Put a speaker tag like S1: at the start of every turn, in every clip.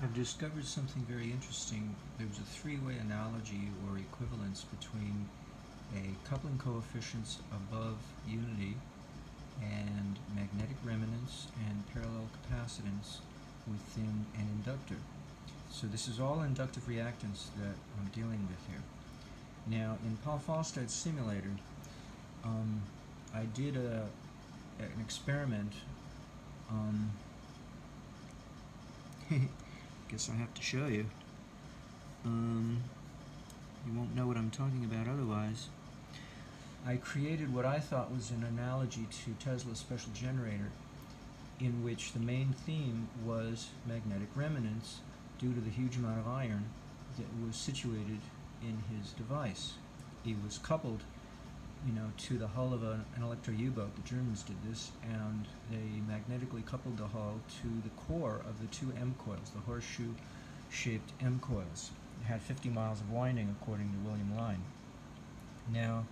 S1: I've discovered something very interesting. There's a three-way analogy or equivalence between a coupling coefficients above unity and magnetic remanence and parallel capacitance within an inductor. So this is all inductive reactance that I'm dealing with here. Now, in Paul Falstad's simulator, I did an experiment. Guess I have to show you. You won't know what I'm talking about otherwise. I created what I thought was an analogy to Tesla's special generator, in which the main theme was magnetic remanence due to the huge amount of iron that was situated in his device. He was coupled, to the hull of an electro U-boat. The Germans did this, and they magnetically coupled the hull to the core of the two M coils, the horseshoe-shaped M coils. It had 50 miles of winding, according to William Lyne. Now,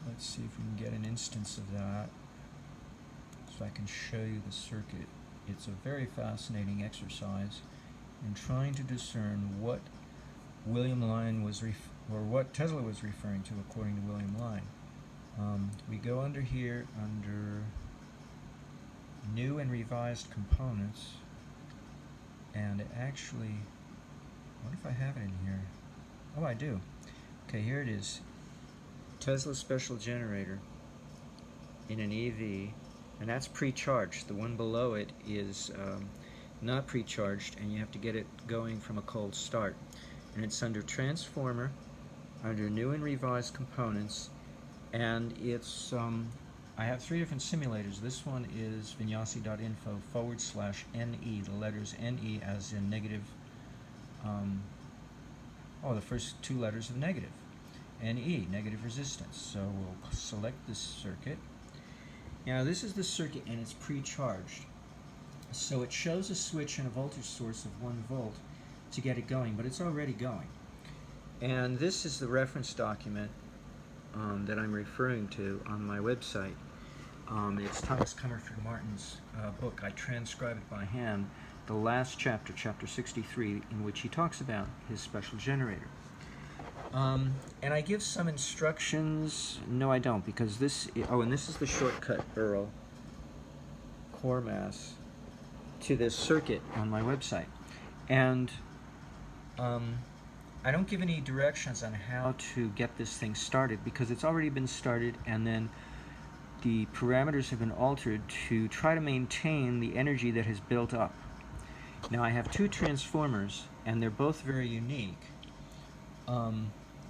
S1: let's see if we can get an instance of that, so I can show you the circuit. It's a very fascinating exercise in trying to discern what William Lyne was or what Tesla was referring to, according to William Lyne. We go under here, under new and revised components, and actually, what if I have it in here? Oh, I do. Okay, here it is. Tesla special generator in an EV, and that's pre-charged. The one below it is not pre-charged, and you have to get it going from a cold start. And it's under transformer, under new and revised components, and it's I have three different simulators. This one is vinyasa.info/NE, the letters NE as in negative, the first two letters of negative, NE, negative resistance. So we'll select this circuit. Now this is the circuit, and it's pre-charged. So it shows a switch and a voltage source of 1 volt to get it going, but it's already going. And this is the reference document that I'm referring to on my website. It's Thomas Comerford Martin's book. I transcribe it by hand, the last chapter, chapter 63, in which he talks about his special generator. And I give some instructions. No, I don't, because this, and this is the shortcut Earl core mass to this circuit on my website. And I don't give any directions on how to get this thing started, because it's already been started, and then the parameters have been altered to try to maintain the energy that has built up. Now I have two transformers, and they're both very unique. But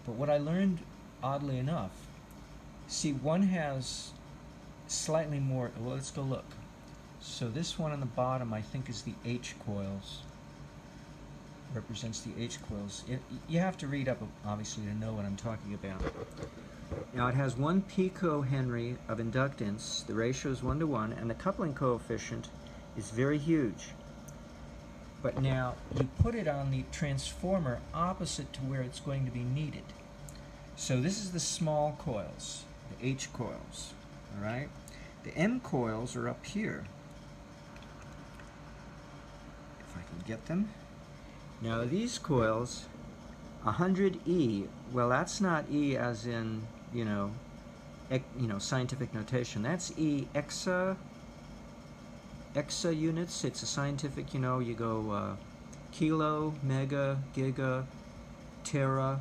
S1: what I learned, oddly enough, see, one has slightly more, well, let's go look. So this one on the bottom, I think, is the H coils. Represents the H coils. You have to read up, obviously, to know what I'm talking about. Now it has 1 picohenry of inductance. The ratio is 1:1, and the coupling coefficient is very huge. But now you put it on the transformer opposite to where it's going to be needed. So this is the small coils, the H coils. All right. The M coils are up here. If I can get them. Now these coils, 100E, well, that's not E as in, scientific notation. That's E exa units. It's a scientific, you go kilo, mega, giga, tera,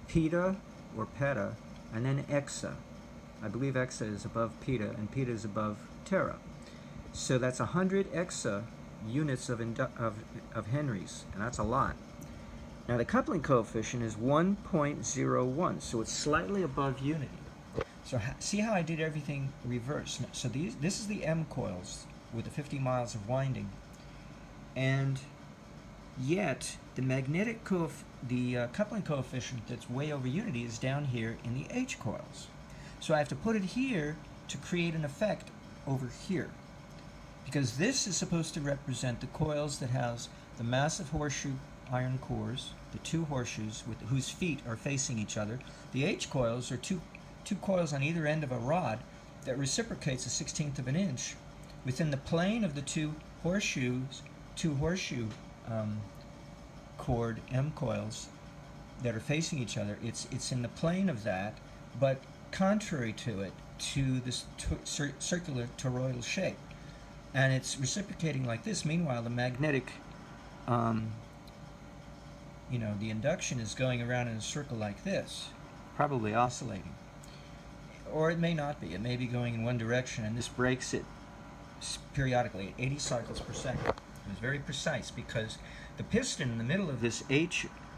S1: peta or peta, and then exa. I believe exa is above peta, and peta is above tera. So that's 100 exa units of henries, and that's a lot. Now the coupling coefficient is 1.01, so it's slightly above unity. So see how I did everything reverse. So this is the M coils with the 50 miles of winding, and yet the coupling coefficient that's way over unity is down here in the H coils. So I have to put it here to create an effect over here, because this is supposed to represent the coils that has the massive horseshoe iron cores, the two horseshoes whose feet are facing each other. The H coils are two coils on either end of a rod that reciprocates a 1/16 of an inch within the plane of the two horseshoe cord M coils that are facing each other. It's in the plane of that, but contrary to it, to this circular toroidal shape, and it's reciprocating like this. Meanwhile, the magnetic, the induction is going around in a circle like this, probably oscillating. Or it may not be. It may be going in one direction, and this breaks it periodically at 80 cycles per second. It was very precise because the piston in the middle of this in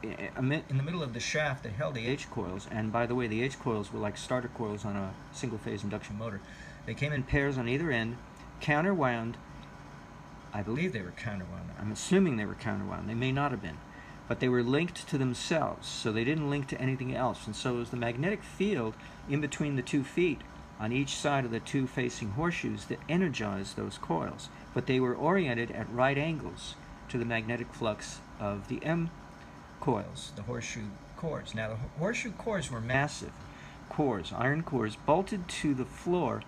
S1: the middle of the shaft that held the H coils, and by the way, the H coils were like starter coils on a single-phase induction motor. They came in pairs on either end, counterwound. I believe they were counterwound. I'm assuming they were counterwound. They may not have been. But they were linked to themselves, so they didn't link to anything else. And so it was the magnetic field in between the 2 feet on each side of the 2 facing horseshoes that energized those coils. But they were oriented at right angles to the magnetic flux of the M coils, the horseshoe cores. Now, the horseshoe cores were massive cores, iron cores, bolted to the floor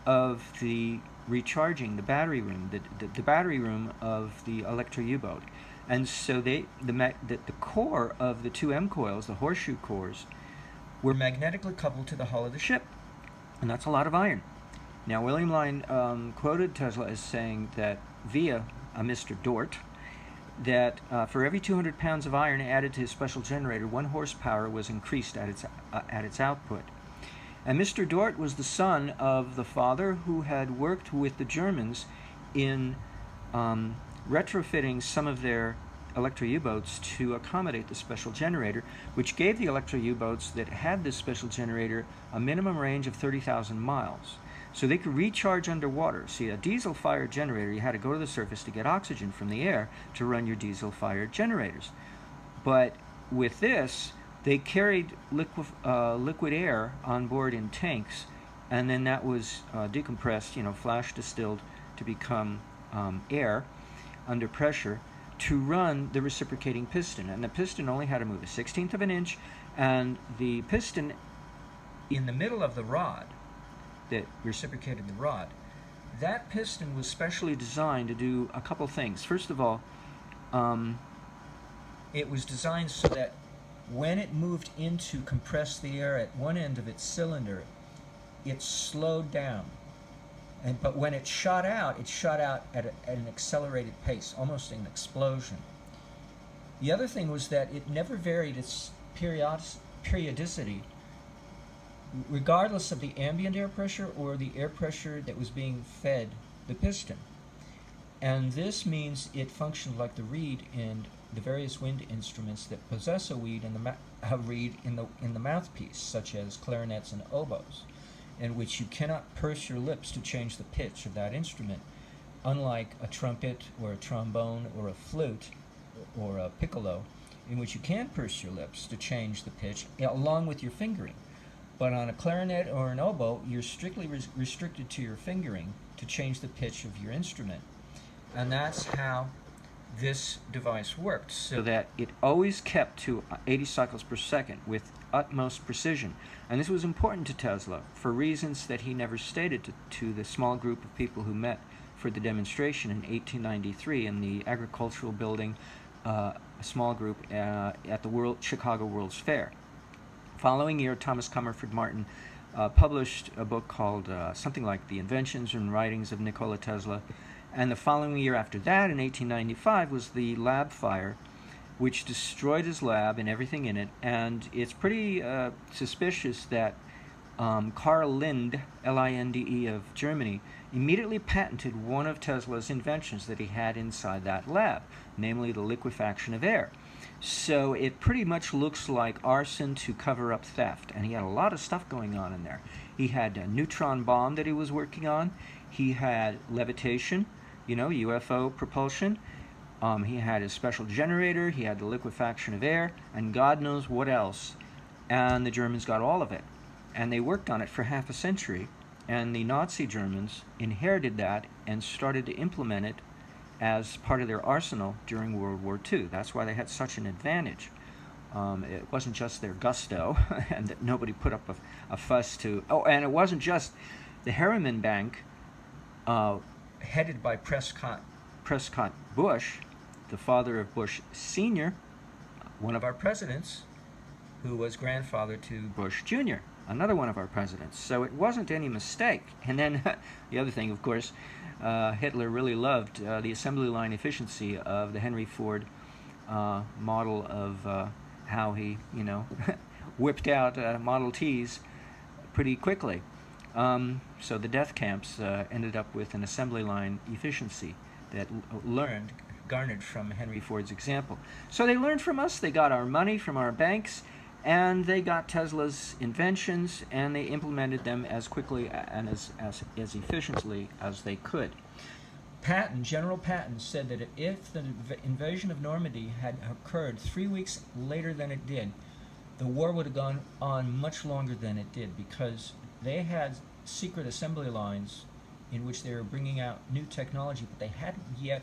S1: of the recharging, the battery room, the battery room of the electro U-boat. And so the core of the 2 M coils, the horseshoe cores, were magnetically coupled to the hull of the ship. And that's a lot of iron. Now, William Lyne quoted Tesla as saying that via a Mr. Dort, that for every 200 pounds of iron added to his special generator, 1 horsepower was increased at its output. And Mr. Dort was the son of the father who had worked with the Germans in retrofitting some of their electro U-boats to accommodate the special generator, which gave the electro U-boats that had this special generator a minimum range of 30,000 miles. So they could recharge underwater. See, a diesel-fired generator, you had to go to the surface to get oxygen from the air to run your diesel-fired generators. But with this, they carried liquid air on board in tanks, and then that was decompressed, flash distilled to become air under pressure to run the reciprocating piston. And the piston only had to move a 1/16 of an inch, and the piston in the middle of the rod that reciprocated the rod, that piston was specially designed to do a couple things. First of all, it was designed so that when it moved in to compress the air at one end of its cylinder, it slowed down. But when it shot out at an accelerated pace, almost an explosion. The other thing was that it never varied its periodicity, regardless of the ambient air pressure or the air pressure that was being fed the piston. And this means it functioned like the reed in the various wind instruments that possess a reed in the mouthpiece, such as clarinets and oboes, in which you cannot purse your lips to change the pitch of that instrument, unlike a trumpet or a trombone or a flute or a piccolo, in which you can purse your lips to change the pitch along with your fingering. But on a clarinet or an oboe, you're strictly restricted to your fingering to change the pitch of your instrument. And that's how this device worked, so that it always kept to 80 cycles per second with utmost precision. And this was important to Tesla for reasons that he never stated to the small group of people who met for the demonstration in 1893 in the agricultural building, a small group at the Chicago World's Fair. Following year, Thomas Comerford Martin published a book called something like The Inventions and Writings of Nikola Tesla. And the following year after that, in 1895, was the lab fire, which destroyed his lab and everything in it. And it's pretty suspicious that Karl Linde, L-I-N-D-E, of Germany, immediately patented one of Tesla's inventions that he had inside that lab, namely the liquefaction of air. So it pretty much looks like arson to cover up theft. And he had a lot of stuff going on in there. He had a neutron bomb that he was working on. He had levitation, UFO propulsion. He had his special generator. He had the liquefaction of air. And God knows what else. And the Germans got all of it. And they worked on it for half a century. And the Nazi Germans inherited that and started to implement it as part of their arsenal during World War II. That's why they had such an advantage. It wasn't just their gusto, and that nobody put up a fuss to... Oh, and it wasn't just the Harriman Bank, headed by Prescott Bush, the father of Bush Sr., one of our presidents, who was grandfather to Bush Jr., another one of our presidents. So it wasn't any mistake. And then the other thing, of course, Hitler really loved the assembly line efficiency of the Henry Ford model of how he, whipped out Model Ts pretty quickly. So the death camps ended up with an assembly line efficiency that garnered from Henry Ford's example. So they learned from us, they got our money from our banks, and they got Tesla's inventions, and they implemented them as quickly and as efficiently as they could. General Patton, said that if the invasion of Normandy had occurred 3 weeks later than it did, the war would have gone on much longer than it did, because they had secret assembly lines in which they were bringing out new technology, but they hadn't yet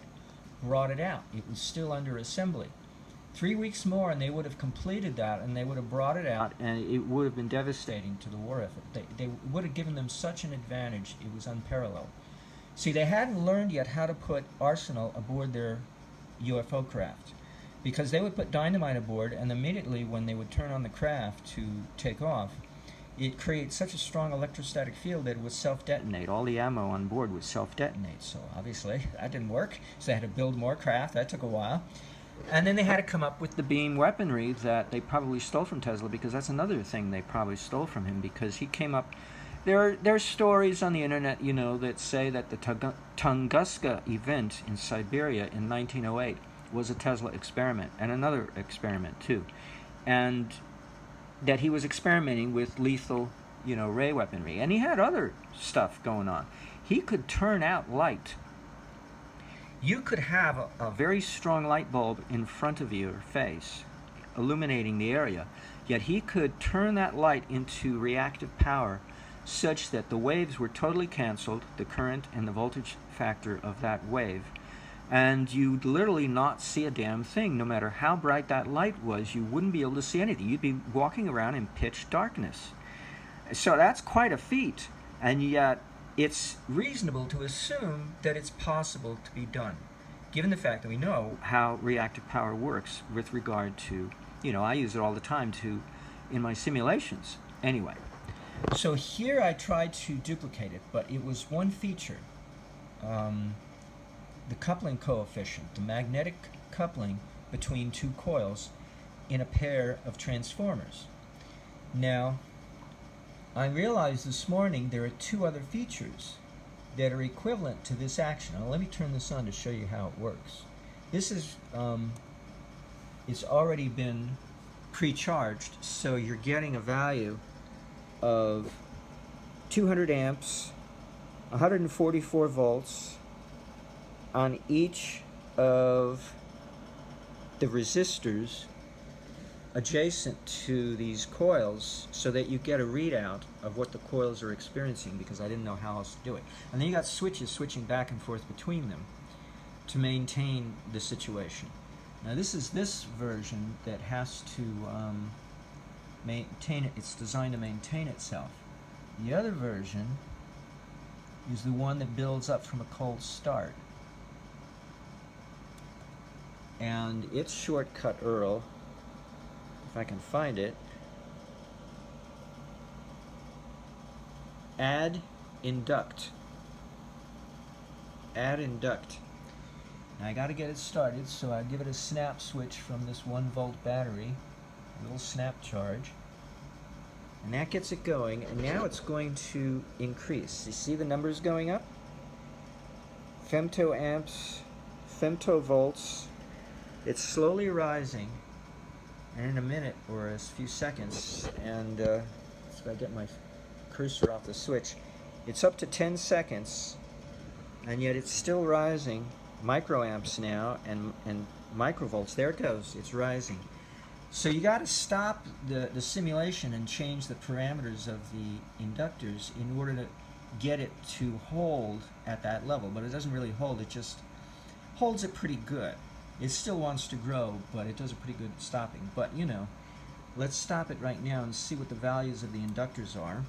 S1: brought it out. It was still under assembly. 3 weeks more and they would have completed that, and they would have brought it out, and it would have been devastating to the war effort. They would have given them such an advantage, it was unparalleled. See, they hadn't learned yet how to put arsenal aboard their UFO craft, because they would put dynamite aboard, and immediately when they would turn on the craft to take off, it creates such a strong electrostatic field that it would self-detonate. All the ammo on board would self-detonate. So obviously that didn't work, so they had to build more craft. That took a while. And then they had to come up with the beam weaponry that they probably stole from Tesla, because that's another thing they probably stole from him, because he came up... There are stories on the internet, that say that the Tunguska event in Siberia in 1908 was a Tesla experiment, and another experiment too. And that he was experimenting with lethal, ray weaponry. And he had other stuff going on. He could turn out light. You could have a very strong light bulb in front of your face, illuminating the area, yet he could turn that light into reactive power such that the waves were totally canceled, the current and the voltage factor of that wave, and you'd literally not see a damn thing. No matter how bright that light was, you wouldn't be able to see anything. You'd be walking around in pitch darkness. So that's quite a feat, and yet it's reasonable to assume that it's possible to be done, given the fact that we know how reactive power works with regard to, I use it all the time in my simulations. Anyway, so here I tried to duplicate it, but it was one feature. The coupling coefficient, the magnetic coupling between two coils in a pair of transformers. Now, I realized this morning there are two other features that are equivalent to this action. Now, let me turn this on to show you how it works. This is, it's already been pre-charged, so you're getting a value of 200 amps, 144 volts, on each of the resistors adjacent to these coils, so that you get a readout of what the coils are experiencing, because I didn't know how else to do it. And then you got switches switching back and forth between them to maintain the situation. Now this is this version that has to maintain it. It's designed to maintain itself. The other version is the one that builds up from a cold start. And it's shortcut Earl, if I can find it. Add induct. Add induct. Now I got to get it started, so I give it a snap switch from this 1-volt battery, a little snap charge, and that gets it going. And now it's going to increase. You see the numbers going up? Femtoamps, femtovolts. It's slowly rising, and in a minute or a few seconds, and so I get my cursor off the switch, it's up to 10 seconds, and yet it's still rising. Microamps now, and microvolts. There it goes. It's rising. So you got to stop the simulation and change the parameters of the inductors in order to get it to hold at that level. But it doesn't really hold. It just holds it pretty good. It still wants to grow, but it does a pretty good stopping. But, let's stop it right now and see what the values of the inductors are.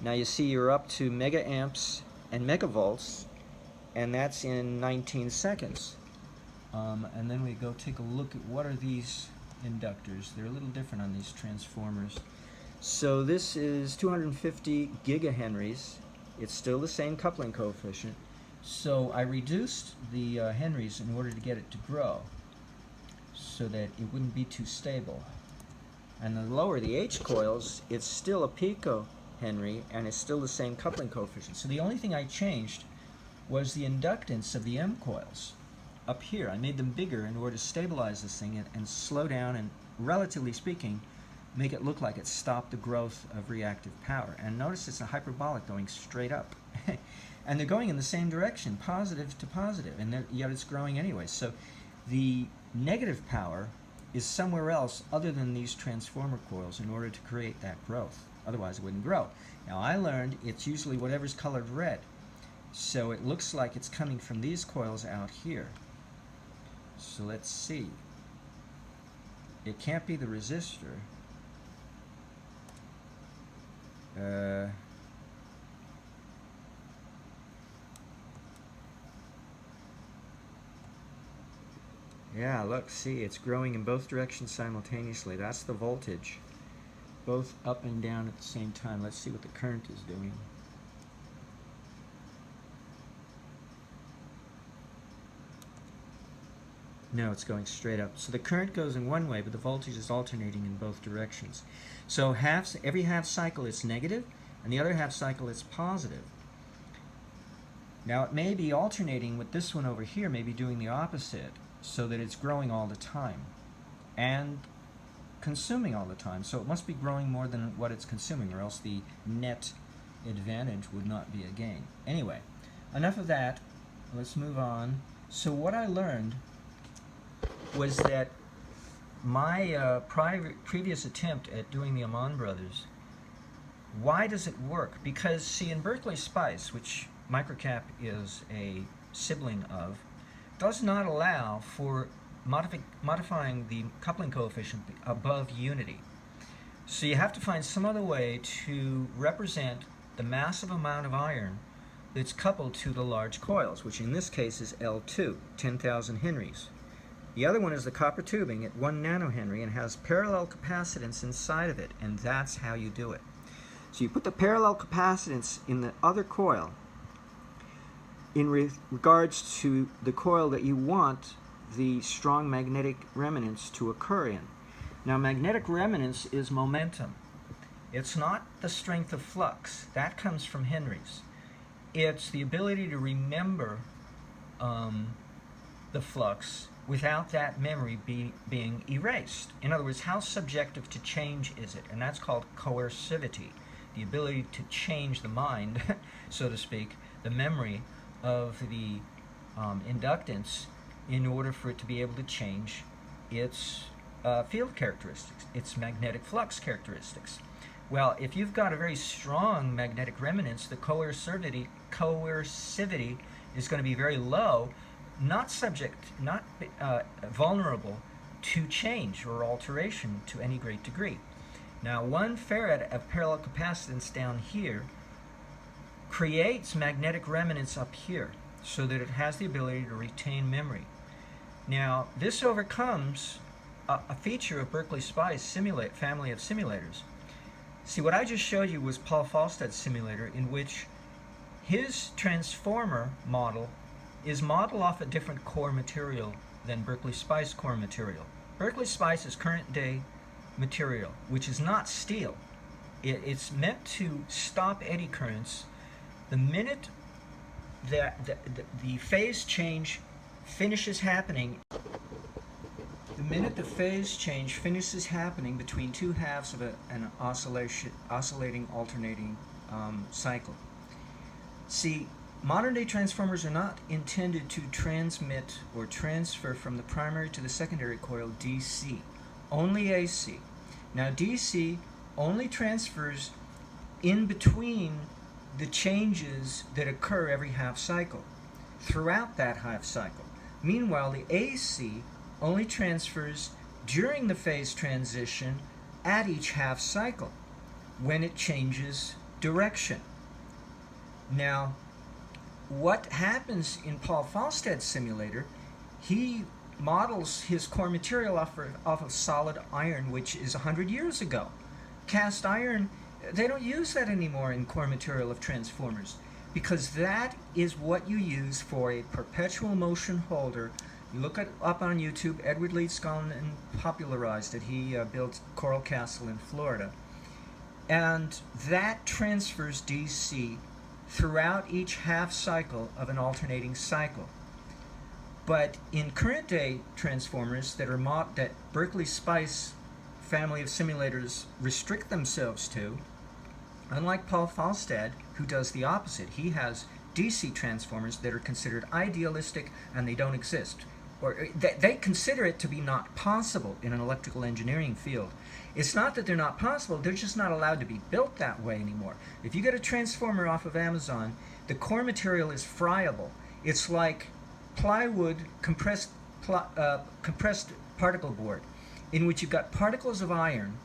S1: Now you see you're up to megaamps and megavolts, and that's in 19 seconds. and then we go take a look at what are these inductors. They're a little different on these transformers. So this is 250 gigahenries. It's still the same coupling coefficient. So I reduced the henries in order to get it to grow so that it wouldn't be too stable. And the lower the H coils, it's still a picohenry and it's still the same coupling coefficient. So the only thing I changed was the inductance of the M coils up here. I made them bigger in order to stabilize this thing and slow down and, relatively speaking, make it look like it stopped the growth of reactive power. And notice it's a hyperbolic going straight up. And they're going in the same direction, positive to positive, and yet it's growing anyway. So the negative power is somewhere else other than these transformer coils in order to create that growth. Otherwise it wouldn't grow. Now I learned it's usually whatever's colored red. So it looks like it's coming from these coils out here. So let's see. It can't be the resistor. Yeah, look, see, it's growing in both directions simultaneously. That's the voltage, both up and down at the same time. Let's see what the current is doing. No, it's going straight up. So the current goes in one way, but the voltage is alternating in both directions. So every half cycle it's negative, and the other half cycle it's positive. Now it may be alternating with this one over here, maybe doing the opposite, so that it's growing all the time and consuming all the time. So it must be growing more than what it's consuming, or else the net advantage would not be a gain. Anyway, enough of that. Let's move on. So what I learned was that my previous attempt at doing the Amon brothers, why does it work? Because, see, in Berkeley Spice, which Microcap is a sibling of, does not allow for modifying the coupling coefficient above unity. So you have to find some other way to represent the massive amount of iron that's coupled to the large coils, which in this case is L2, 10,000 henries. The other one is the copper tubing at 1 nanohenry and has parallel capacitance inside of it, and that's how you do it. So you put the parallel capacitance in the other coil in regards to the coil that you want the strong magnetic remanence to occur in. Now, magnetic remanence is momentum. It's not the strength of flux. That comes from henries. It's the ability to remember the flux without that memory being erased. In other words, how subjective to change is it? And that's called coercivity, the ability to change the mind, so to speak, the memory of the inductance in order for it to be able to change its field characteristics, its magnetic flux characteristics. Well, if you've got a very strong magnetic remanence, the coercivity is going to be very low, not vulnerable to change or alteration to any great degree. Now, 1 farad of parallel capacitance down here creates magnetic remanence up here so that it has the ability to retain memory. Now, this overcomes a feature of Berkeley Spice family of simulators. See, what I just showed you was Paul Falstad's simulator, in which his transformer model is modeled off a different core material than Berkeley Spice core material. Berkeley Spice is current day material, which is not steel. It's meant to stop eddy currents. The minute that the phase change finishes happening, between two halves of an oscillating, alternating cycle. See, modern-day transformers are not intended to transmit or transfer from the primary to the secondary coil DC, only AC. Now, DC only transfers in between the changes that occur every half cycle, throughout that half cycle. Meanwhile, the AC only transfers during the phase transition at each half cycle, when it changes direction. Now, what happens in Paul Falstad's simulator, he models his core material off of solid iron, which is 100 years ago. Cast iron, they don't use that anymore in core material of transformers, because that is what you use for a perpetual motion holder. You look it up on YouTube. Edward Leeds gone and popularized it. He built Coral Castle in Florida. And that transfers DC throughout each half cycle of an alternating cycle. But in current day transformers that Berkeley Spice family of simulators restrict themselves to, unlike Paul Falstad, who does the opposite, he has DC transformers that are considered idealistic and they don't exist. Or they consider it to be not possible in an electrical engineering field. It's not that they're not possible, they're just not allowed to be built that way anymore. If you get a transformer off of Amazon, the core material is friable. It's like plywood compressed particle board, in which you've got particles of iron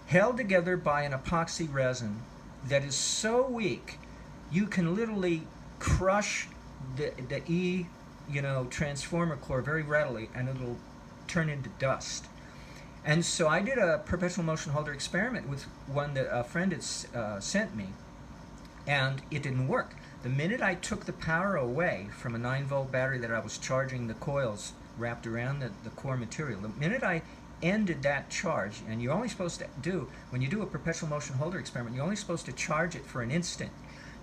S1: held together by an epoxy resin that is so weak you can literally crush the transformer core very readily, and it'll turn into dust. And so I did a perpetual motion holder experiment with one that a friend had sent me, and it didn't work. The minute I took the power away from a 9-volt battery that I was charging the coils wrapped around the core material, the minute I ended that charge, and you're only supposed to do, when you do a perpetual motion holder experiment, you're only supposed to charge it for an instant.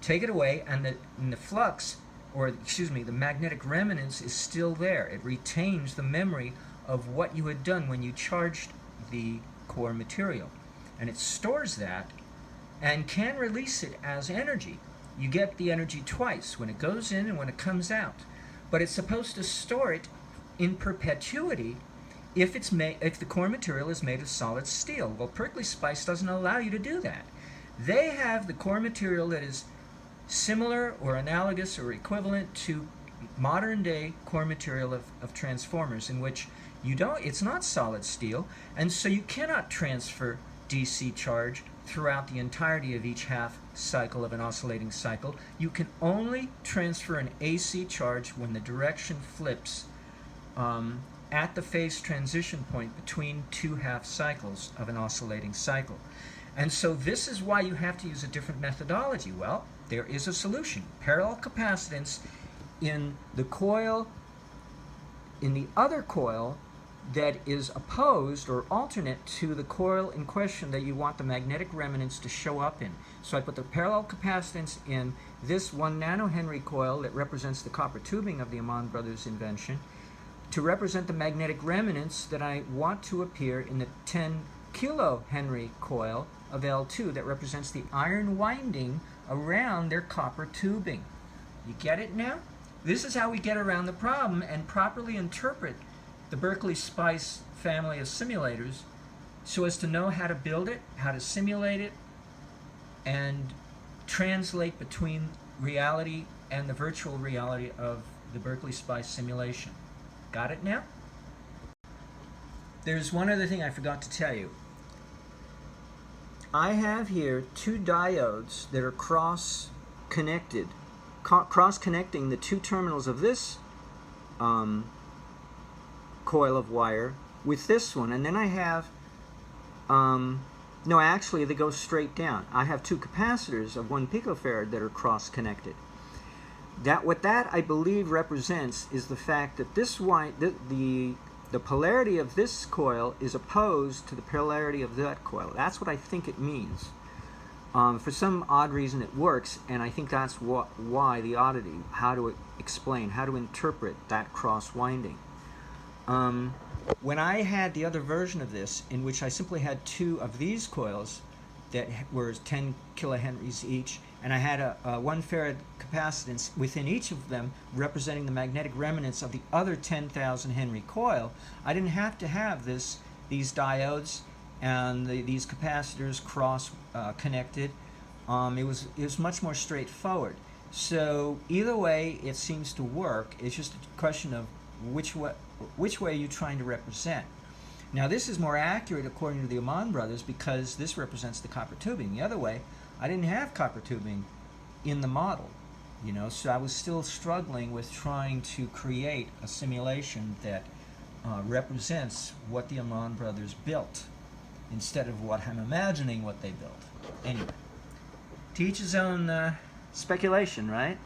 S1: Take it away, and the flux, or excuse me, the magnetic remanence is still there. It retains the memory of what you had done when you charged the core material. And it stores that and can release it as energy. You get the energy twice, when it goes in and when it comes out. But it's supposed to store it in perpetuity if the core material is made of solid steel. Well, Berkeley Spice doesn't allow you to do that. They have the core material that is similar or analogous or equivalent to modern day core material of transformers, in which it's not solid steel, and so you cannot transfer DC charge throughout the entirety of each half cycle of an oscillating cycle. You can only transfer an AC charge when the direction flips at the phase transition point between two half cycles of an oscillating cycle. And so this is why you have to use a different methodology. Well, there is a solution. Parallel capacitance in the coil, in the other coil that is opposed or alternate to the coil in question that you want the magnetic remanence to show up in. So I put the parallel capacitance in this 1 nanohenry coil that represents the copper tubing of the Amon brothers' invention, to represent the magnetic remanence that I want to appear in the 10 kilohenry coil of L2 that represents the iron winding around their copper tubing. You get it now? This is how we get around the problem and properly interpret the Berkeley Spice family of simulators so as to know how to build it, how to simulate it, and translate between reality and the virtual reality of the Berkeley Spice simulation. Got it now? There's one other thing I forgot to tell you. I have here two diodes that are cross-connected, cross-connecting the two terminals of this coil of wire with this one, and then I have no, actually they go straight down. I have two capacitors of 1 picofarad that are cross-connected. What that I believe represents is the fact that the polarity of this coil is opposed to the polarity of that coil. That's what I think it means. For some odd reason it works, and I think that's why the oddity, how to explain, how to interpret that cross-winding. When I had the other version of this, in which I simply had two of these coils that were 10 kilohenries each, and I had a 1 farad capacitance within each of them representing the magnetic remanence of the other 10,000 Henry coil, I didn't have to have these diodes and these capacitors cross-connected. It was much more straightforward. So either way, it seems to work. It's just a question of which way you're trying to represent. Now this is more accurate according to the Amon brothers because this represents the copper tubing. The other way, I didn't have copper tubing in the model, so I was still struggling with trying to create a simulation that represents what the Amman brothers built instead of what I'm imagining what they built. Anyway, to each his own speculation, right?